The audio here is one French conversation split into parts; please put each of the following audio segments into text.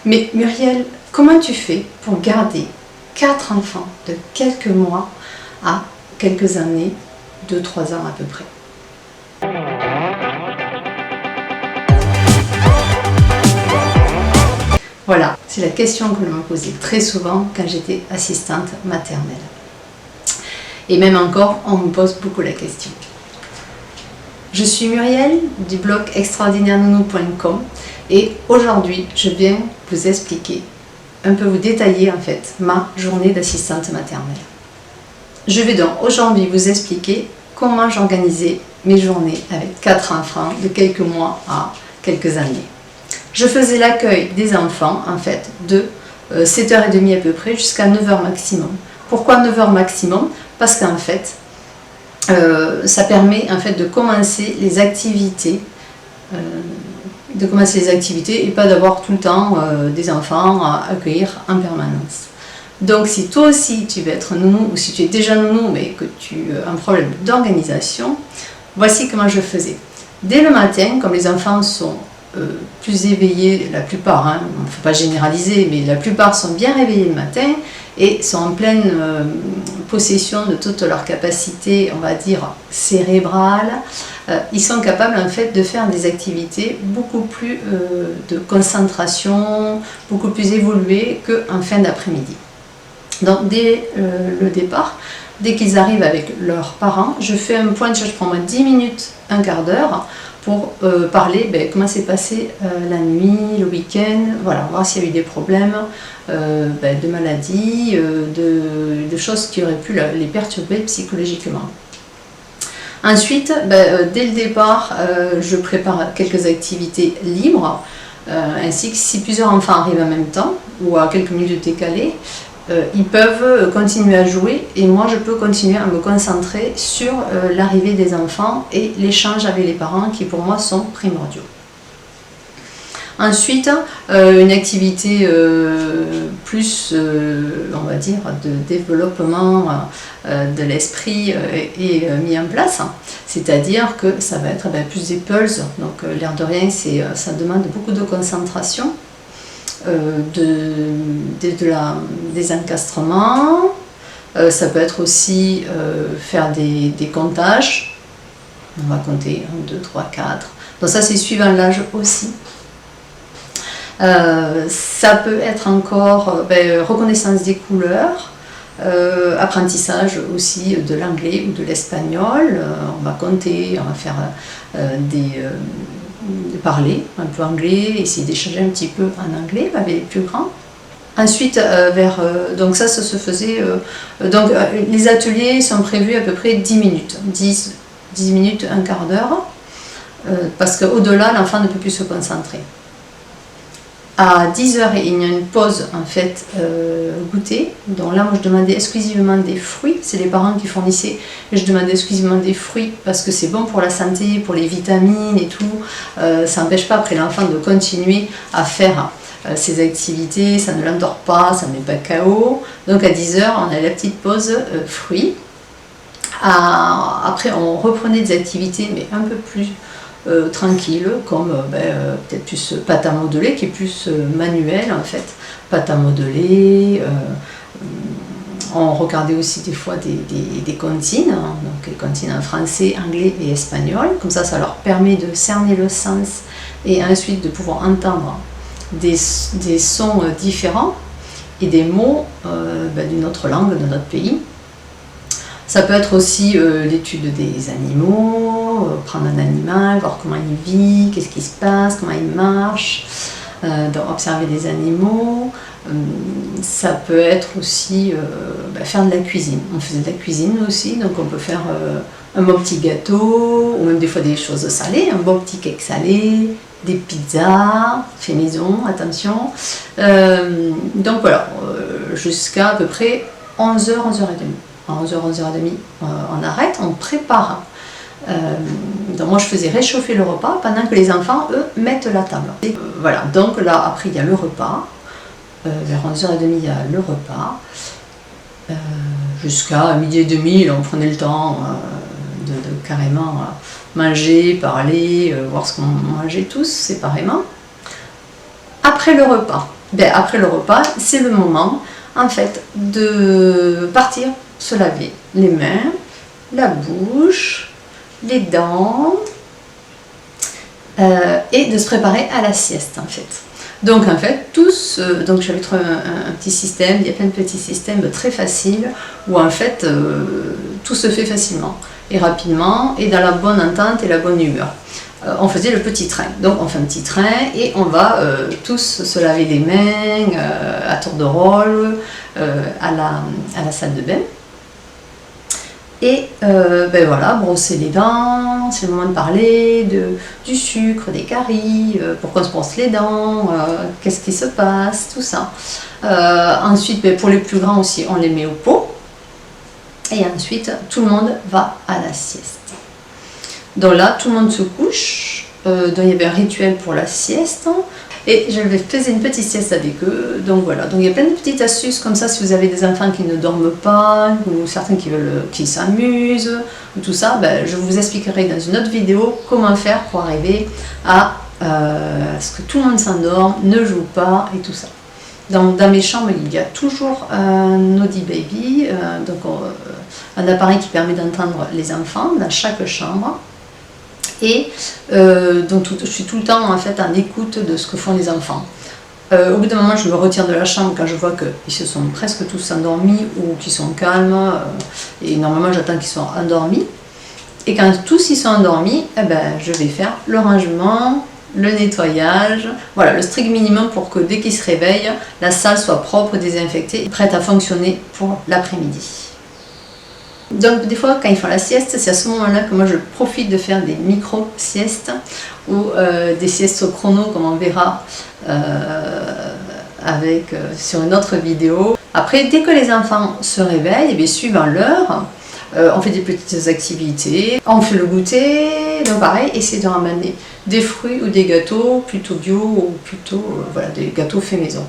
Mais Muriel, comment tu fais pour garder 4 enfants de quelques mois à quelques années, 2-3 ans à peu près? Voilà, c'est la question que l'on me posait très souvent quand j'étais assistante maternelle. Et même encore, on me pose beaucoup la question. Je suis Muriel du blog extraordinairenounou.com et aujourd'hui, je viens vous expliquer, un peu vous détailler en fait, ma journée d'assistante maternelle. Je vais donc aujourd'hui vous expliquer comment j'organisais mes journées avec 4 enfants de quelques mois à quelques années. Je faisais l'accueil des enfants en fait de 7h30 à peu près jusqu'à 9h maximum. Pourquoi 9h maximum? Parce qu'en fait, ça permet en fait de commencer les activités et pas d'avoir tout le temps des enfants à accueillir en permanence. Donc si toi aussi tu veux être nounou ou si tu es déjà nounou mais que tu as un problème d'organisation, voici comment je faisais. Dès le matin, comme les enfants sont plus éveillés, la plupart, hein, il ne faut pas généraliser, mais la plupart sont bien réveillés le matin et sont en pleine possession de toutes leurs capacités, on va dire, cérébrales. Ils sont capables en fait de faire des activités beaucoup plus de concentration, beaucoup plus évoluées qu'en fin d'après-midi. Donc dès le départ, dès qu'ils arrivent avec leurs parents, je fais un point de charge, je prends 10 minutes, un quart d'heure pour parler comment s'est passé la nuit, le week-end, voilà, voir s'il y a eu des problèmes de maladies, de choses qui auraient pu les perturber psychologiquement. Ensuite, dès le départ, je prépare quelques activités libres, ainsi que si plusieurs enfants arrivent en même temps ou à quelques minutes décalées, ils peuvent continuer à jouer et moi je peux continuer à me concentrer sur l'arrivée des enfants et l'échange avec les parents qui pour moi sont primordiaux. Ensuite, une activité plus, on va dire, de développement de l'esprit est mise en place, c'est-à-dire que ça va être plus des pulses, donc l'air de rien, ça demande beaucoup de concentration. Des encastrements, ça peut être aussi faire des comptages, on va compter 1, 2, 3, 4, donc ça c'est suivant l'âge aussi. Ça peut être encore reconnaissance des couleurs, apprentissage aussi de l'anglais ou de l'espagnol, on va compter, on va faire de parler un peu anglais, essayer d'échanger un petit peu en anglais avec les plus grands. Ensuite, donc ça se faisait, les ateliers sont prévus à peu près 10 minutes, 10 minutes, un quart d'heure, parce qu'au-delà, l'enfant ne peut plus se concentrer. À 10h, il y a une pause en fait goûter. Donc là, moi, je demandais exclusivement des fruits. C'est les parents qui fournissaient. Et je demandais exclusivement des fruits parce que c'est bon pour la santé, pour les vitamines et tout. Ça n'empêche pas après l'enfant de continuer à faire ses activités. Ça ne l'endort pas, ça ne met pas KO. Donc à 10h, on a la petite pause fruits. Après, on reprenait des activités, mais un peu plus tranquille, comme peut-être plus pâte à modeler, qui est plus manuel en fait, pâte à modeler. On regardait aussi des fois des comptines, donc les comptines en français, anglais et espagnol, comme ça leur permet de cerner le sens et ensuite de pouvoir entendre des sons différents et des mots d'une autre langue, de notre pays. Ça peut être aussi l'étude des animaux, prendre un animal, voir comment il vit, qu'est-ce qui se passe, comment il marche, donc observer des animaux. Ça peut être aussi faire de la cuisine. On faisait de la cuisine aussi, donc on peut faire un beau petit gâteau, ou même des fois des choses salées, un beau petit cake salé, des pizzas, fait maison, attention. Donc voilà, jusqu'à à peu près 11h, 11h30. À 11h, 11h30, on arrête, on prépare. Donc moi je faisais réchauffer le repas pendant que les enfants, eux, mettent la table. Voilà, donc là après il y a le repas, vers 11h30 il y a le repas, jusqu'à 12h30, là, on prenait le temps de carrément manger, parler, voir ce qu'on mangeait tous séparément. Après le repas, ben, après le repas, c'est le moment en fait de partir se laver les mains, la bouche, les dents et de se préparer à la sieste en fait. Donc en fait, donc j'avais trouvé un petit système, il y a plein de petits systèmes très faciles où en fait tout se fait facilement et rapidement et dans la bonne entente et la bonne humeur. On faisait le petit train, donc on fait un petit train et on va tous se laver les mains à tour de rôle à la salle de bain. Et ben voilà, brosser les dents, c'est le moment de parler du sucre, des caries, pourquoi on se brosse les dents, qu'est-ce qui se passe, tout ça. Ensuite, ben, pour les plus grands aussi, on les met au pot. Et ensuite, tout le monde va à la sieste. Donc là, tout le monde se couche. Donc il y avait un rituel pour la sieste. Et je faisais une petite sieste avec eux. Donc voilà. Donc il y a plein de petites astuces comme ça si vous avez des enfants qui ne dorment pas ou certains qui s'amusent ou tout ça. Ben, je vous expliquerai dans une autre vidéo comment faire pour arriver à ce que tout le monde s'endorme, ne joue pas et tout ça. Dans mes chambres, il y a toujours un Audi Baby, donc un appareil qui permet d'entendre les enfants dans chaque chambre. Et donc je suis tout le temps en fait en écoute de ce que font les enfants. Au bout d'un moment, je me retire de la chambre quand je vois qu'ils se sont presque tous endormis ou qu'ils sont calmes. Et normalement, j'attends qu'ils soient endormis. Et quand tous ils sont endormis, eh ben, je vais faire le rangement, le nettoyage, voilà, le strict minimum pour que dès qu'ils se réveillent, la salle soit propre, désinfectée, prête à fonctionner pour l'après-midi. Donc des fois quand ils font la sieste, c'est à ce moment-là que moi je profite de faire des micro-siestes ou des siestes au chrono comme on verra sur une autre vidéo. Après, dès que les enfants se réveillent, et bien, suivant l'heure, on fait des petites activités, on fait le goûter, donc pareil, essayer de ramener des fruits ou des gâteaux plutôt bio ou plutôt voilà, des gâteaux faits maison.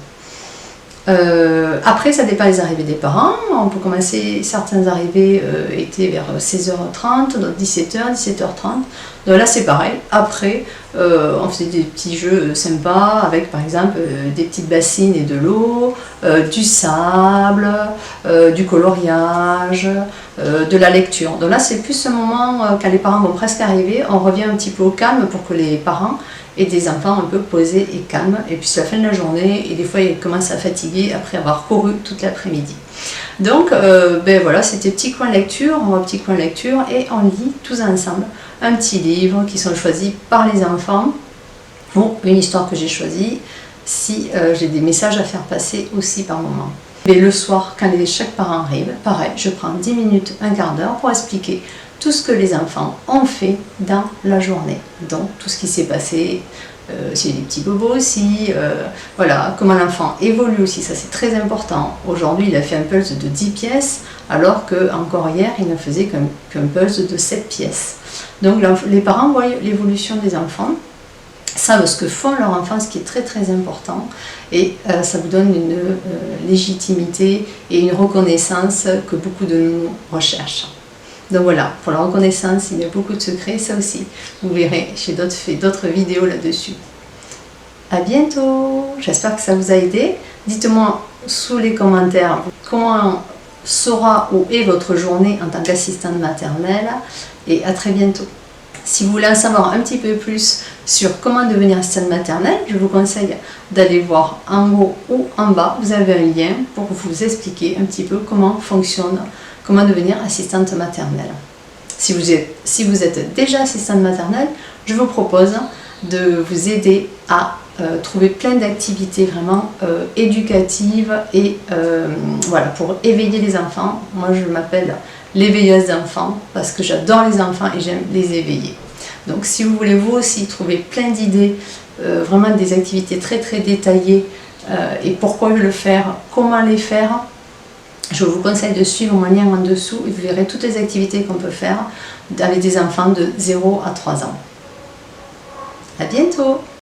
Après, ça dépend des arrivées des parents. On peut commencer, certaines arrivées étaient vers 16h30, donc 17h, 17h30. Donc là, c'est pareil. Après, on faisait des petits jeux sympas avec, par exemple, des petites bassines et de l'eau, du sable, du coloriage, de la lecture. Donc là, c'est plus ce moment, quand les parents vont presque arriver, on revient un petit peu au calme pour que les parents et des enfants un peu posés et calmes. Et puis c'est la fin de la journée et des fois ils commencent à fatiguer après avoir couru toute l'après-midi. Donc ben voilà, c'était petit coin lecture, on va petit coin lecture et on lit tous ensemble un petit livre qui sont choisis par les enfants ou une histoire que j'ai choisie si j'ai des messages à faire passer aussi par moment. Et le soir, quand chaque parent arrive, pareil, je prends 10 minutes, un quart d'heure pour expliquer tout ce que les enfants ont fait dans la journée. Donc tout ce qui s'est passé, s'il y a des petits bobos aussi, voilà, comment l'enfant évolue aussi, ça c'est très important. Aujourd'hui il a fait un pulse de 10 pièces, alors qu'encore hier il ne faisait qu'un pulse de 7 pièces. Donc les parents voient l'évolution des enfants, savent ce que font leurs enfants, ce qui est très très important, et ça vous donne une légitimité et une reconnaissance que beaucoup de nous recherchent. Donc voilà, pour la reconnaissance, il y a beaucoup de secrets, ça aussi. Vous verrez, j'ai fait d'autres vidéos là-dessus. À bientôt, j'espère que ça vous a aidé. Dites-moi sous les commentaires comment sera ou est votre journée en tant qu'assistante maternelle et à très bientôt. Si vous voulez en savoir un petit peu plus sur comment devenir assistante maternelle, je vous conseille d'aller voir en haut ou en bas. Vous avez un lien pour vous expliquer un petit peu comment fonctionne, comment devenir assistante maternelle. Si vous êtes déjà assistante maternelle, je vous propose de vous aider à trouver plein d'activités vraiment éducatives et voilà, pour éveiller les enfants. Moi je m'appelle l'éveilleuse d'enfants parce que j'adore les enfants et j'aime les éveiller. Donc si vous voulez vous aussi trouver plein d'idées, vraiment des activités très très détaillées et pourquoi le faire, comment les faire, je vous conseille de suivre mon lien en dessous et vous verrez toutes les activités qu'on peut faire avec des enfants de 0 à 3 ans. À bientôt!